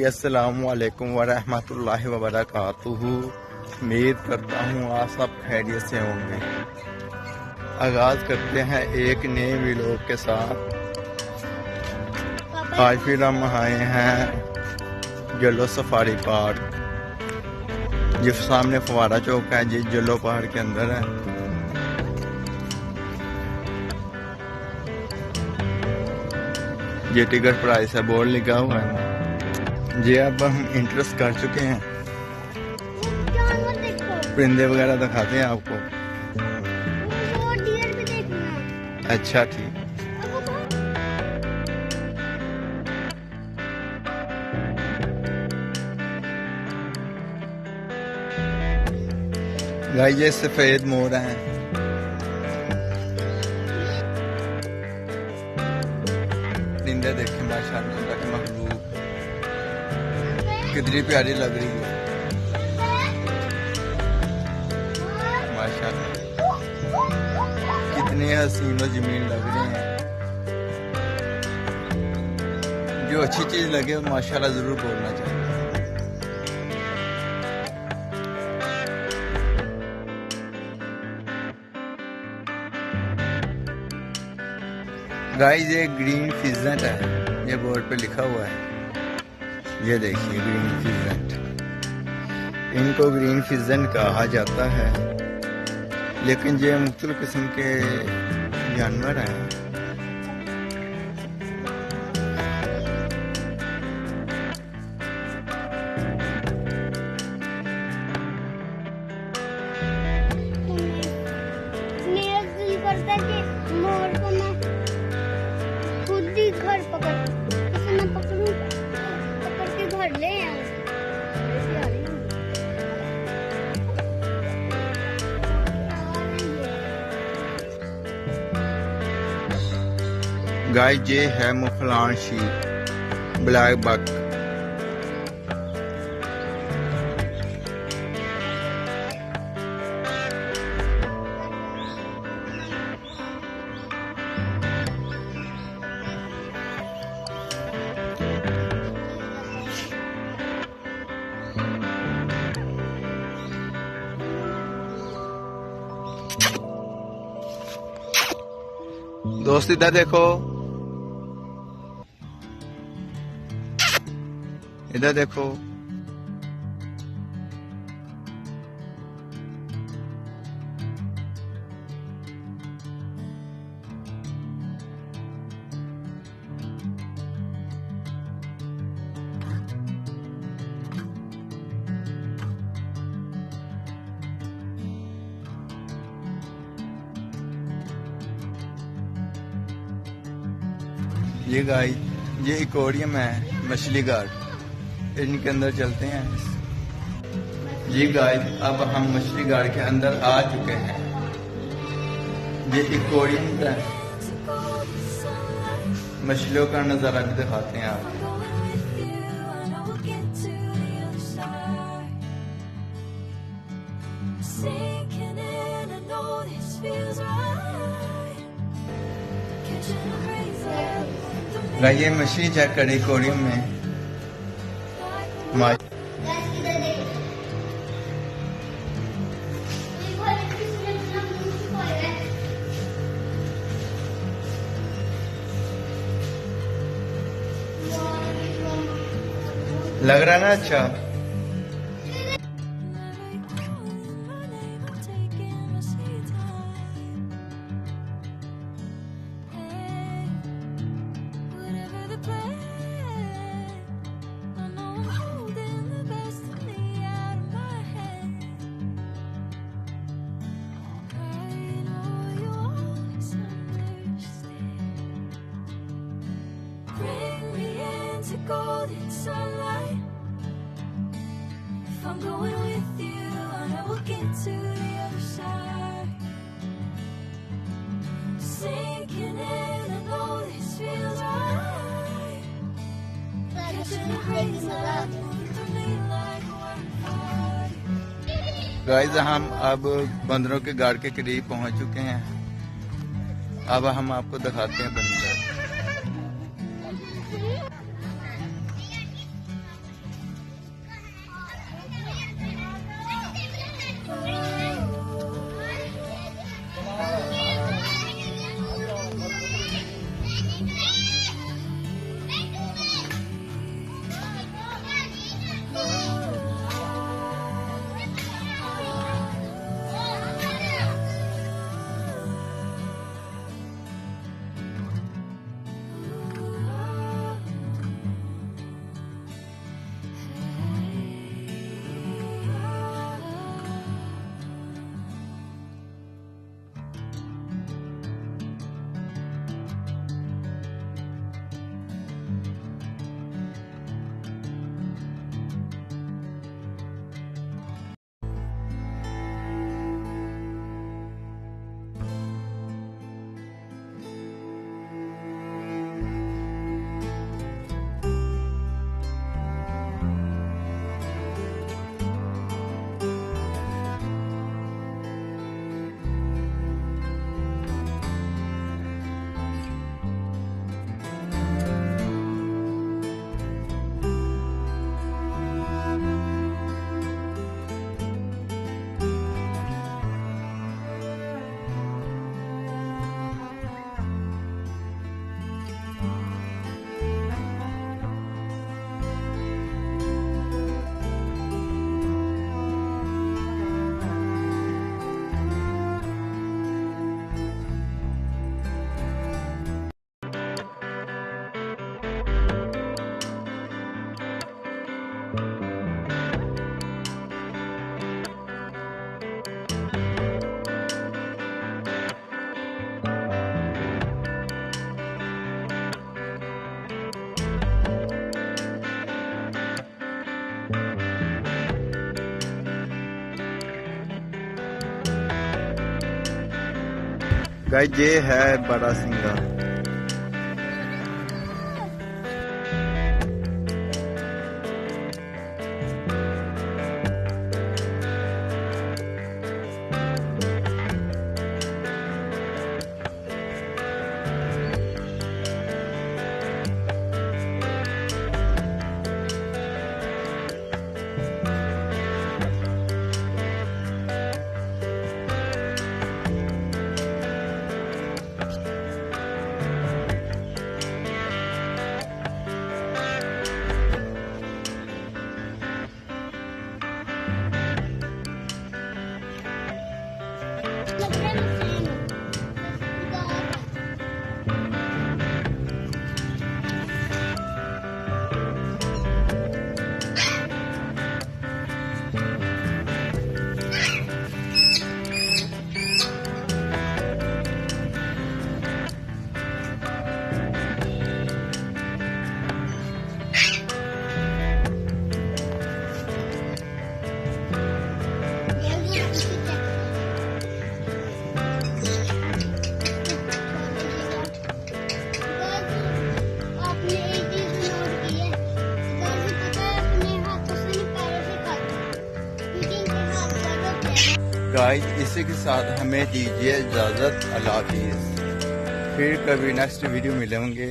अस्सलामु अलैकुम वरहमतुल्लाहि वबरकातुहू। उम्मीद करता हूँ आप सब खैरियत से होंगे। आगाज़ करते हैं एक नए व्लॉग के साथ। आज फिर हम आए हैं जलो सफारी पार्क, जो सामने फवारा चौक है, जी जलो पहाड़ के अंदर है। ये टिकट प्राइस है, बोर्ड लिखा हुआ है जी। अब हम इंटरेस्ट कर चुके हैं, परिंदे वगैरह दिखाते हैं आपको। अच्छा ठीक। गाइस ये सफेद मोर हैं। परिंदे देखें माशाल्लाह के महबूब, कितनी प्यारी लग रही है माशाल्लाह। कितने हसीन और जमीन लग रहे हैं। जो अच्छी चीज लगे माशाल्लाह जरूर बोलना चाहिए। गाइस ये ग्रीन फिजेंट है, ये बोर्ड पे लिखा हुआ है। ये देखिए ग्रीन फिजेंट, इनको ग्रीन फिजेंट कहा जाता है, लेकिन ये मुख्तलिफ किस्म के जानवर हैं। मेरा दिल करता है कि मोर को मैं खुद ही घर पकड़ के घर ले आऊं। गाइस ये है मुफलान शीप, ब्लैक बक। दोस्त इधर देखो, इधर देखो। ये गाइस ये एक्वेरियम है, मछली गार्ड। इनके अंदर चलते हैं जी। गाइस अब हम मछली गार्ड के अंदर आ चुके हैं। ये एक्वेरियम है, मछलियों का नजारा भी दिखाते हैं आप। ये मछली चेक करें एक्वेरियम में। लग रहा ना अच्छा। Golden sunlight. If I'm going with you, I know we'll get to the other side. Sinking in, I know this feels right. Catching a breeze of love, moving me like wildfire. Guys हम अब बंदरों के गाड़ के करीब पहुंच चुके हैं। अब हम आपको दिखाते हैं बंदर। गाइस ये है बड़ा सिंगा। लग रहा है मशीन है। जल्दी इसे चेक आपने एक चीज नोट की है, गाइस पता है अपने हाथों से नहीं पैरों से खाते, क्योंकि इनके हाथ दर्द होते हैं। गाइस इसी के साथ हमें दीजिए इजाज़त। अल्लाह हाफिज़। फिर कभी नेक्स्ट वीडियो मिलेंगे।